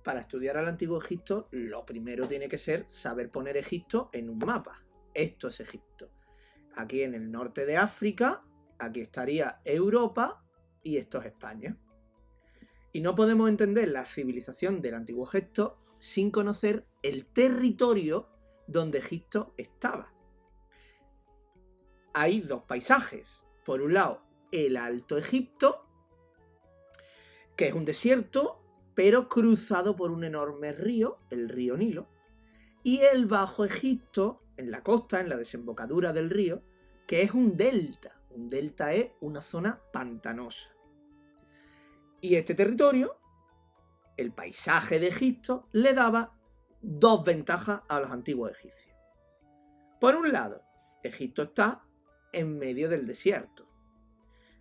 para estudiar al Antiguo Egipto, lo primero tiene que ser saber poner Egipto en un mapa. Esto es Egipto. Aquí en el norte de África, aquí estaría Europa y esto es España. Y no podemos entender la civilización del Antiguo Egipto sin conocer el territorio donde Egipto estaba. Hay dos paisajes. Por un lado, el Alto Egipto, que es un desierto, pero cruzado por un enorme río, el río Nilo, y el Bajo Egipto, en la costa, en la desembocadura del río, que es un delta. Un delta es una zona pantanosa. Y este territorio, el paisaje de Egipto, le daba dos ventajas a los antiguos egipcios. Por un lado, Egipto está en medio del desierto.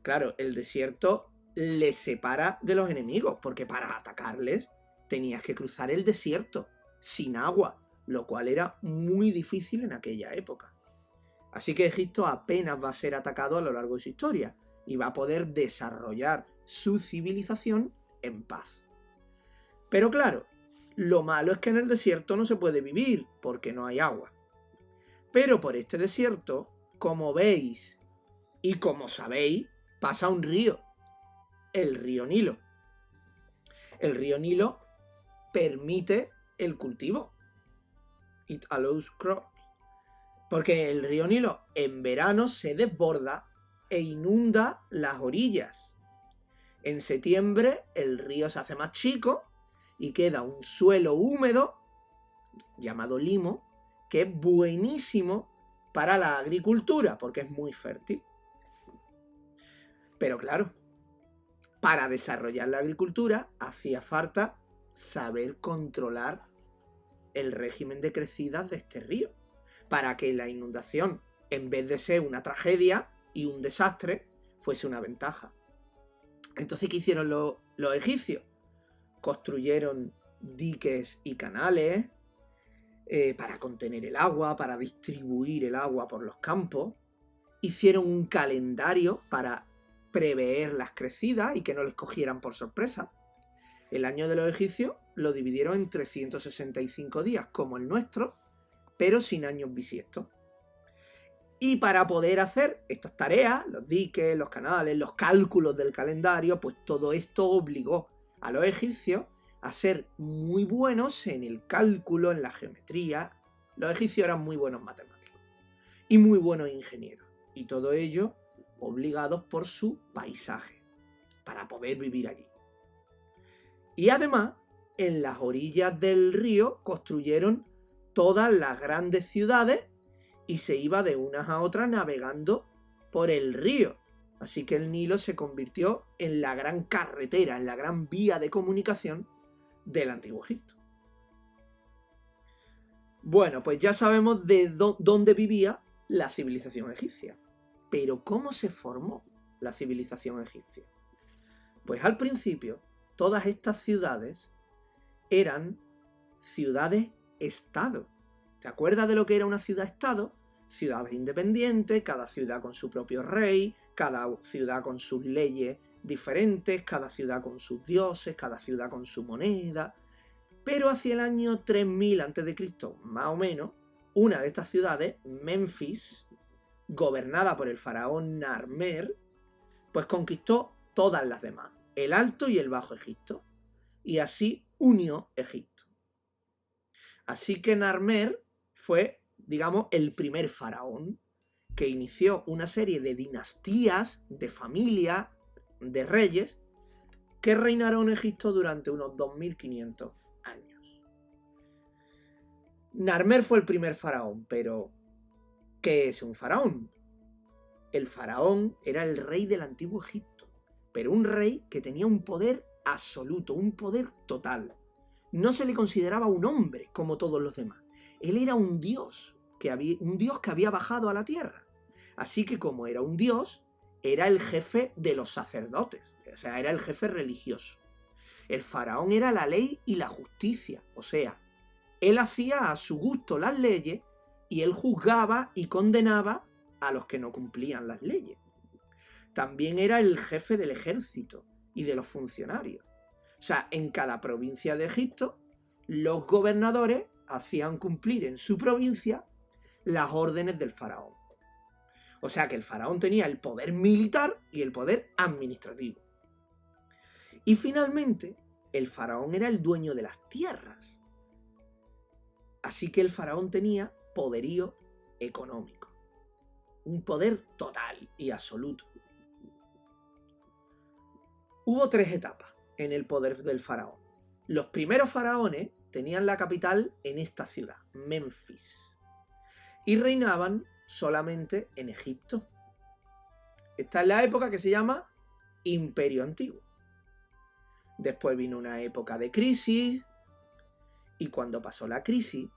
Claro, el desierto les separa de los enemigos, porque para atacarles tenías que cruzar el desierto sin agua, lo cual era muy difícil en aquella época. Así que Egipto apenas va a ser atacado a lo largo de su historia y va a poder desarrollar su civilización en paz. Pero claro, lo malo es que en el desierto no se puede vivir porque no hay agua. Pero por este desierto, como veis y como sabéis, pasa un río, el río Nilo. El río Nilo permite el cultivo. It allows crops. Porque el río Nilo en verano se desborda e inunda las orillas. En septiembre el río se hace más chico y queda un suelo húmedo llamado limo, que es buenísimo para la agricultura porque es muy fértil. Pero claro, para desarrollar la agricultura hacía falta saber controlar el régimen de crecidas de este río, para que la inundación, en vez de ser una tragedia y un desastre, fuese una ventaja. Entonces, ¿qué hicieron los egipcios? Construyeron diques y canales para contener el agua, para distribuir el agua por los campos. Hicieron un calendario para prever las crecidas y que no les cogieran por sorpresa. El año de los egipcios lo dividieron en 365 días, como el nuestro, pero sin años bisiestos. Y para poder hacer estas tareas, los diques, los canales, los cálculos del calendario, pues todo esto obligó a los egipcios a ser muy buenos en el cálculo, en la geometría. Los egipcios eran muy buenos matemáticos y muy buenos ingenieros. Y todo ello obligados por su paisaje, para poder vivir allí. Y además, en las orillas del río construyeron todas las grandes ciudades y se iba de unas a otras navegando por el río. Así que el Nilo se convirtió en la gran carretera, en la gran vía de comunicación del Antiguo Egipto. Bueno, pues ya sabemos de dónde vivía la civilización egipcia. Pero ¿cómo se formó la civilización egipcia? Pues al principio, todas estas ciudades eran ciudades-estado. ¿Te acuerdas de lo que era una ciudad-estado? Ciudades independientes, cada ciudad con su propio rey, cada ciudad con sus leyes diferentes, cada ciudad con sus dioses, cada ciudad con su moneda. Pero hacia el año 3000 a.C., más o menos, una de estas ciudades, Menfis, gobernada por el faraón Narmer, pues conquistó todas las demás, el Alto y el Bajo Egipto, y así unió Egipto. Así que Narmer fue, digamos, el primer faraón que inició una serie de dinastías, de familias, de reyes, que reinaron en Egipto durante unos 2500 años. Narmer fue el primer faraón, pero ¿qué es un faraón? El faraón era el rey del Antiguo Egipto, pero un rey que tenía un poder absoluto, un poder total. No se le consideraba un hombre como todos los demás. Él era un dios que había bajado a la tierra. Así que como era un dios, era el jefe de los sacerdotes, o sea, era el jefe religioso. El faraón era la ley y la justicia, o sea, él hacía a su gusto las leyes y él juzgaba y condenaba a los que no cumplían las leyes. También era el jefe del ejército y de los funcionarios. O sea, en cada provincia de Egipto, los gobernadores hacían cumplir en su provincia las órdenes del faraón. O sea que el faraón tenía el poder militar y el poder administrativo. Y finalmente, el faraón era el dueño de las tierras. Así que el faraón tenía poderío económico. Un poder total y absoluto. Hubo 3 etapas en el poder del faraón. Los primeros faraones tenían la capital en esta ciudad, Menfis, y reinaban solamente en Egipto. Esta es la época que se llama Imperio Antiguo. Después vino una época de crisis, y cuando pasó la crisis,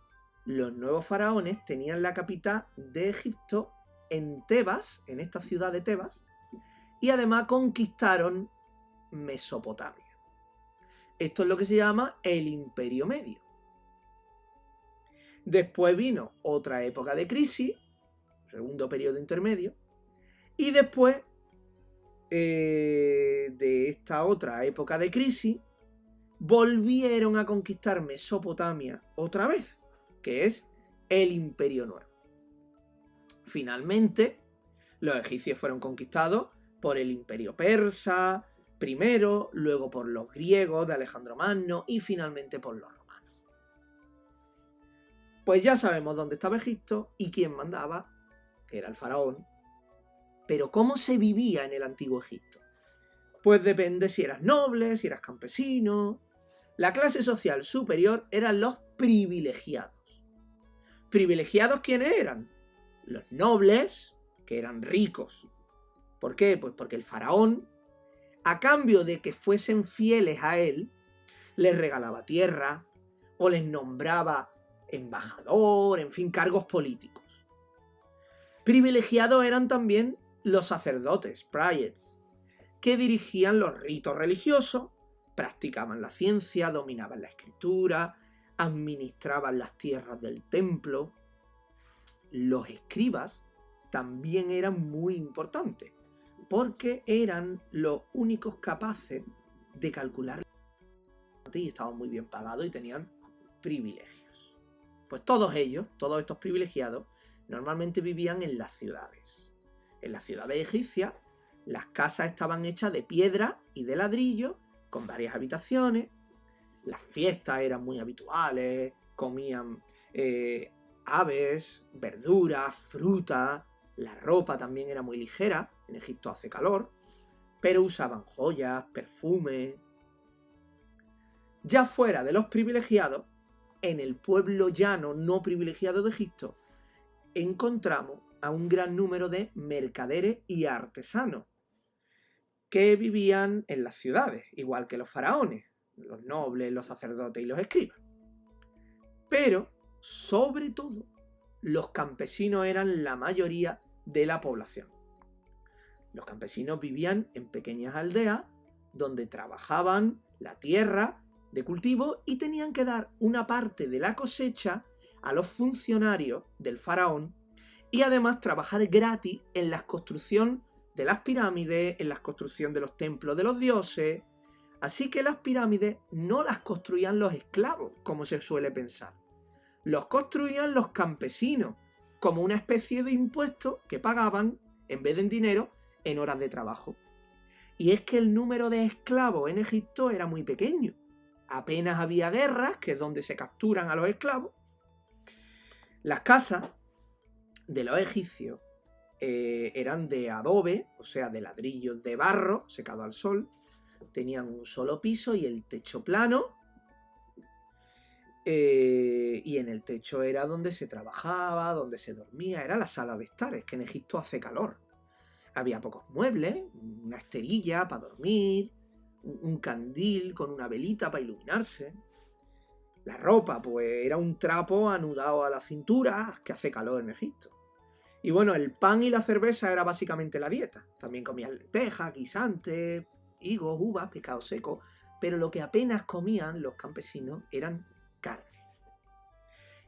los nuevos faraones tenían la capital de Egipto en Tebas, en esta ciudad de Tebas, y además conquistaron Mesopotamia. Esto es lo que se llama el Imperio Medio. Después vino otra época de crisis, segundo periodo intermedio, y después de esta otra época de crisis, volvieron a conquistar Mesopotamia otra vez, que es el Imperio Nuevo. Finalmente, los egipcios fueron conquistados por el Imperio Persa, primero, luego por los griegos de Alejandro Magno y finalmente por los romanos. Pues ya sabemos dónde estaba Egipto y quién mandaba, que era el faraón. Pero ¿cómo se vivía en el antiguo Egipto? Pues depende si eras noble, si eras campesino. La clase social superior eran los privilegiados. ¿Privilegiados quiénes eran? Los nobles, que eran ricos. ¿Por qué? Pues porque el faraón, a cambio de que fuesen fieles a él, les regalaba tierra o les nombraba embajador, en fin, cargos políticos. Privilegiados eran también los sacerdotes, priests, que dirigían los ritos religiosos, practicaban la ciencia, dominaban la escritura, administraban las tierras del templo. Los escribas también eran muy importantes, porque eran los únicos capaces de calcular y estaban muy bien pagados y tenían privilegios. Pues todos ellos, todos estos privilegiados, normalmente vivían en las ciudades. En las ciudades egipcias, las casas estaban hechas de piedra y de ladrillo, con varias habitaciones. Las fiestas eran muy habituales, comían aves, verduras, fruta. La ropa también era muy ligera, en Egipto hace calor, pero usaban joyas, perfumes. Ya fuera de los privilegiados, en el pueblo llano no privilegiado de Egipto, encontramos a un gran número de mercaderes y artesanos que vivían en las ciudades, igual que los faraones, los nobles, los sacerdotes y los escribas. Pero, sobre todo, los campesinos eran la mayoría de la población. Los campesinos vivían en pequeñas aldeas donde trabajaban la tierra de cultivo y tenían que dar una parte de la cosecha a los funcionarios del faraón y además trabajar gratis en la construcción de las pirámides, en la construcción de los templos de los dioses. Así que las pirámides no las construían los esclavos, como se suele pensar. Los construían los campesinos, como una especie de impuesto que pagaban, en vez de en dinero, en horas de trabajo. Y es que el número de esclavos en Egipto era muy pequeño. Apenas había guerras, que es donde se capturan a los esclavos. Las casas de los egipcios eran de adobe, o sea, de ladrillos de barro secado al sol. Tenían un solo piso y el techo plano. Y en el techo era donde se trabajaba, donde se dormía, era la sala de estar. Es que en Egipto hace calor. Había pocos muebles, una esterilla para dormir, un candil con una velita para iluminarse. La ropa, pues era un trapo anudado a la cintura, que hace calor en Egipto. Y bueno, el pan y la cerveza era básicamente la dieta. También comían lentejas, guisantes, higos, uvas, pescado seco. Pero lo que apenas comían los campesinos eran carne.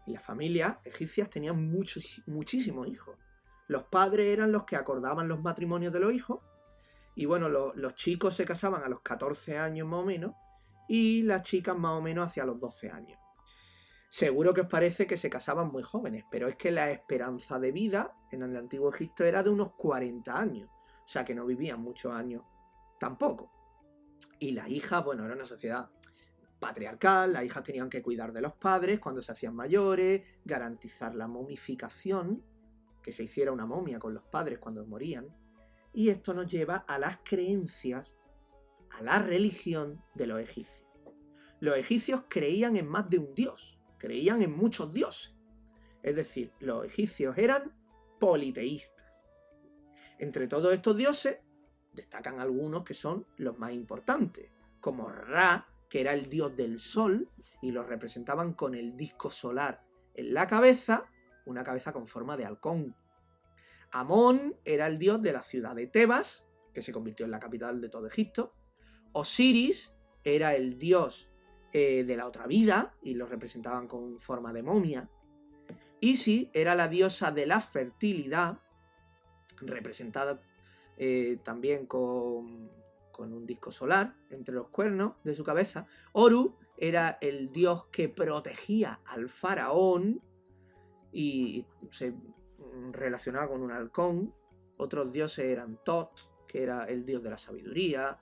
Y las familias egipcias tenían muchísimos hijos. Los padres eran los que acordaban los matrimonios de los hijos. Y bueno, los chicos se casaban a los 14 años más o menos. y las chicas más o menos hacia los 12 años. Seguro que os parece que se casaban muy jóvenes, pero es que la esperanza de vida en el Antiguo Egipto era de unos 40 años, o sea que no vivían muchos años tampoco. Y las hijas, bueno, era una sociedad patriarcal, las hijas tenían que cuidar de los padres cuando se hacían mayores, garantizar la momificación, que se hiciera una momia con los padres cuando morían, y esto nos lleva a las creencias, a la religión de los egipcios. Los egipcios creían en más de un dios, creían en muchos dioses, es decir, los egipcios eran politeístas. Entre todos estos dioses destacan algunos que son los más importantes, como Ra, que era el dios del sol, y lo representaban con el disco solar en la cabeza, una cabeza con forma de halcón. Amón era el dios de la ciudad de Tebas, que se convirtió en la capital de todo Egipto. Osiris era el dios de la otra vida, y lo representaban con forma de momia. Isis era la diosa de la fertilidad, representada también con un disco solar entre los cuernos de su cabeza. Horus era el dios que protegía al faraón y se relacionaba con un halcón. Otros dioses eran Tot, que era el dios de la sabiduría,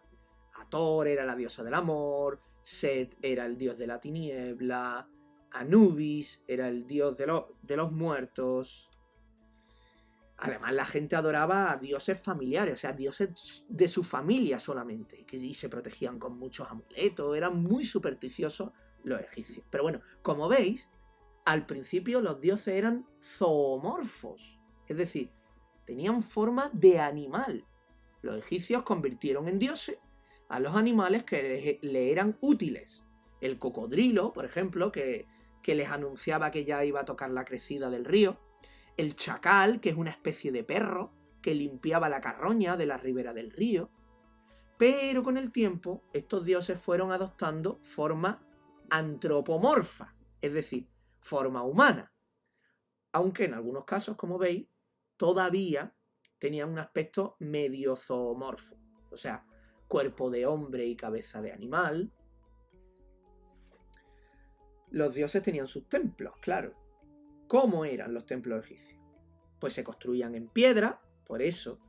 Hathor era la diosa del amor, Set era el dios de la tiniebla, Anubis era el dios de los muertos. Además, la gente adoraba a dioses familiares, o sea, dioses de su familia solamente, y se protegían con muchos amuletos, eran muy supersticiosos los egipcios. Pero bueno, como veis, al principio los dioses eran zoomorfos, es decir, tenían forma de animal. Los egipcios convirtieron en dioses a los animales que le eran útiles. El cocodrilo, por ejemplo, que les anunciaba que ya iba a tocar la crecida del río. El chacal, que es una especie de perro que limpiaba la carroña de la ribera del río. Pero con el tiempo, estos dioses fueron adoptando forma antropomorfa, es decir, forma humana. Aunque en algunos casos, como veis, todavía tenían un aspecto medio zoomorfo. O sea, cuerpo de hombre y cabeza de animal. Los dioses tenían sus templos, claro. ¿Cómo eran los templos egipcios? Pues se construían en piedra, por eso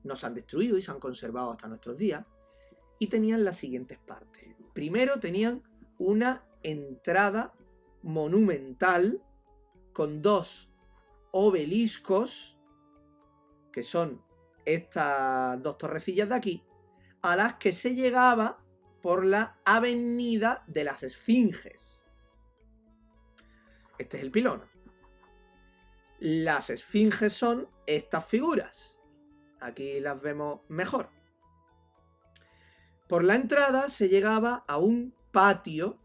no se han destruido y se han conservado hasta nuestros días, y tenían las siguientes partes. Primero tenían una entrada monumental con dos obeliscos, que son estas dos torrecillas de aquí, a las que se llegaba por la avenida de las Esfinges. Este es el pilón. Las esfinges son estas figuras. Aquí las vemos mejor. Por la entrada se llegaba a un patio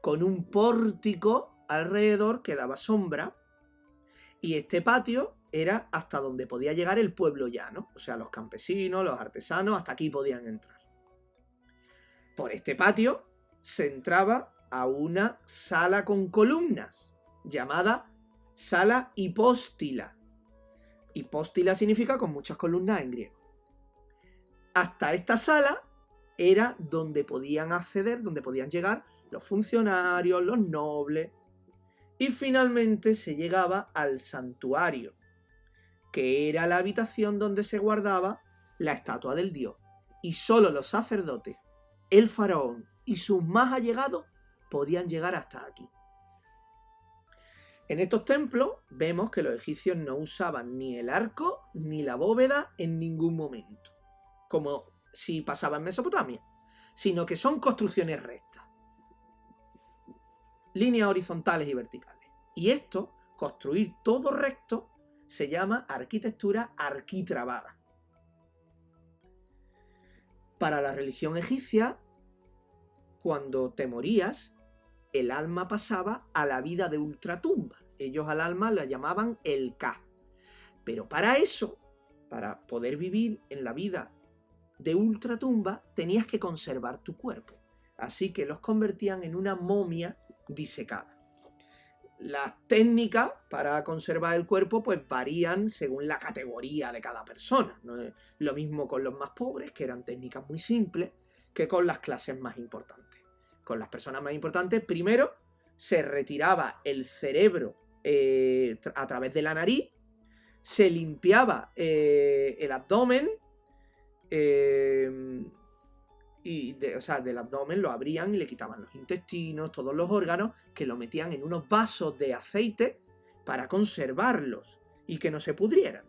con un pórtico alrededor que daba sombra, y este patio era hasta donde podía llegar el pueblo llano, o sea, los campesinos, los artesanos, hasta aquí podían entrar. Por este patio se entraba a una sala con columnas, llamada sala hipóstila. Hipóstila significa con muchas columnas en griego. Hasta esta sala era donde podían acceder, donde podían llegar los funcionarios, los nobles. Y finalmente se llegaba al santuario, que era la habitación donde se guardaba la estatua del dios. Y solo los sacerdotes, el faraón y sus más allegados podían llegar hasta aquí. En estos templos vemos que los egipcios no usaban ni el arco ni la bóveda en ningún momento, como si pasaba en Mesopotamia, sino que son construcciones rectas, líneas horizontales y verticales. Y esto, construir todo recto, se llama arquitectura arquitrabada. Para la religión egipcia, cuando te morías, el alma pasaba a la vida de ultratumba. Ellos al alma la llamaban el Ka. Pero para eso, para poder vivir en la vida de ultratumba, tenías que conservar tu cuerpo. Así que los convertían en una momia disecada. Las técnicas para conservar el cuerpo pues varían según la categoría de cada persona. No es lo mismo con los más pobres, que eran técnicas muy simples, que con las clases más importantes. con las personas más importantes, primero se retiraba el cerebro a través de la nariz, se limpiaba el abdomen, o sea, del abdomen lo abrían y le quitaban los intestinos, todos los órganos, que lo metían en unos vasos de aceite para conservarlos y que no se pudrieran.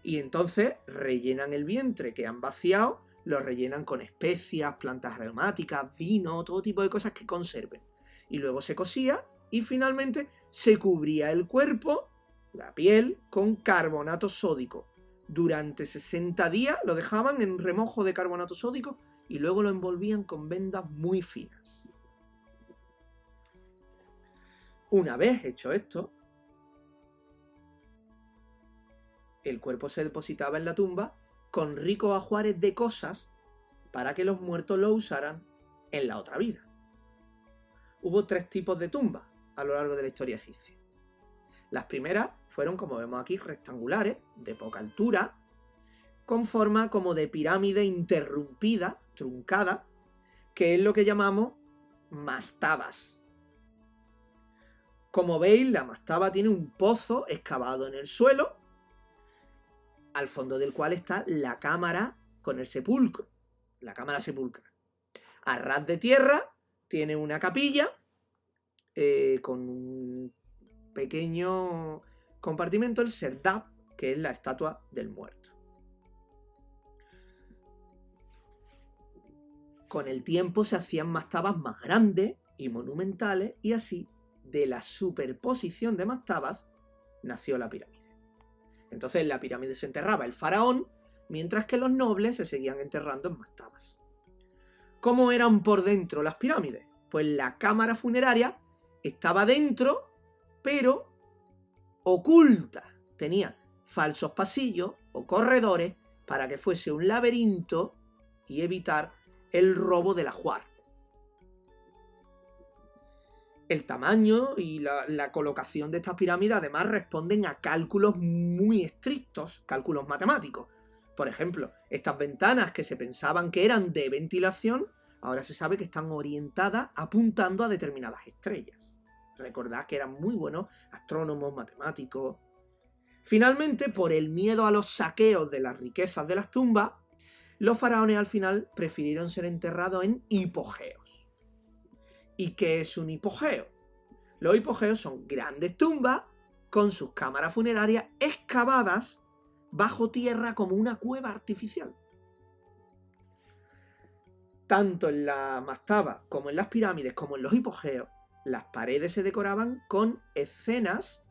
Y entonces rellenan el vientre que han vaciado, lo rellenan con especias, plantas aromáticas, vino, todo tipo de cosas que conserven. Y luego se cosía y finalmente se cubría el cuerpo, la piel, con carbonato sódico. Durante 60 días lo dejaban en remojo de carbonato sódico y luego lo envolvían con vendas muy finas. Una vez hecho esto, el cuerpo se depositaba en la tumba con ricos ajuares de cosas para que los muertos lo usaran en la otra vida. Hubo 3 tipos de tumbas a lo largo de la historia egipcia. Las primeras fueron, como vemos aquí, rectangulares, de poca altura, con forma como de pirámide interrumpida, truncada, que es lo que llamamos mastabas. Como veis, la mastaba tiene un pozo excavado en el suelo, al fondo del cual está la cámara con el sepulcro, la cámara sepulcral. A ras de tierra tiene una capilla con un pequeño compartimento, el serdab, que es la estatua del muerto. Con el tiempo se hacían mastabas más grandes y monumentales, y así, de la superposición de mastabas, nació la pirámide. Entonces en la pirámide se enterraba el faraón, mientras que los nobles se seguían enterrando en mastabas. ¿Cómo eran por dentro las pirámides? Pues la cámara funeraria estaba dentro, pero oculta. Tenía falsos pasillos o corredores para que fuese un laberinto y evitar el robo del ajuar. El tamaño y la colocación de estas pirámides además responden a cálculos muy estrictos, cálculos matemáticos. Por ejemplo, estas ventanas que se pensaban que eran de ventilación, ahora se sabe que están orientadas apuntando a determinadas estrellas. Recordad que eran muy buenos astrónomos, matemáticos. Finalmente, por el miedo a los saqueos de las riquezas de las tumbas, los faraones al final prefirieron ser enterrados en hipogeos. ¿Y qué es un hipogeo? Los hipogeos son grandes tumbas con sus cámaras funerarias excavadas bajo tierra como una cueva artificial. Tanto en la mastaba como en las pirámides como en los hipogeos, las paredes se decoraban con escenas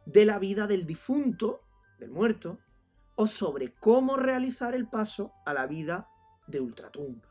de la vida del difunto, del muerto, o sobre cómo realizar el paso a la vida de ultratumba.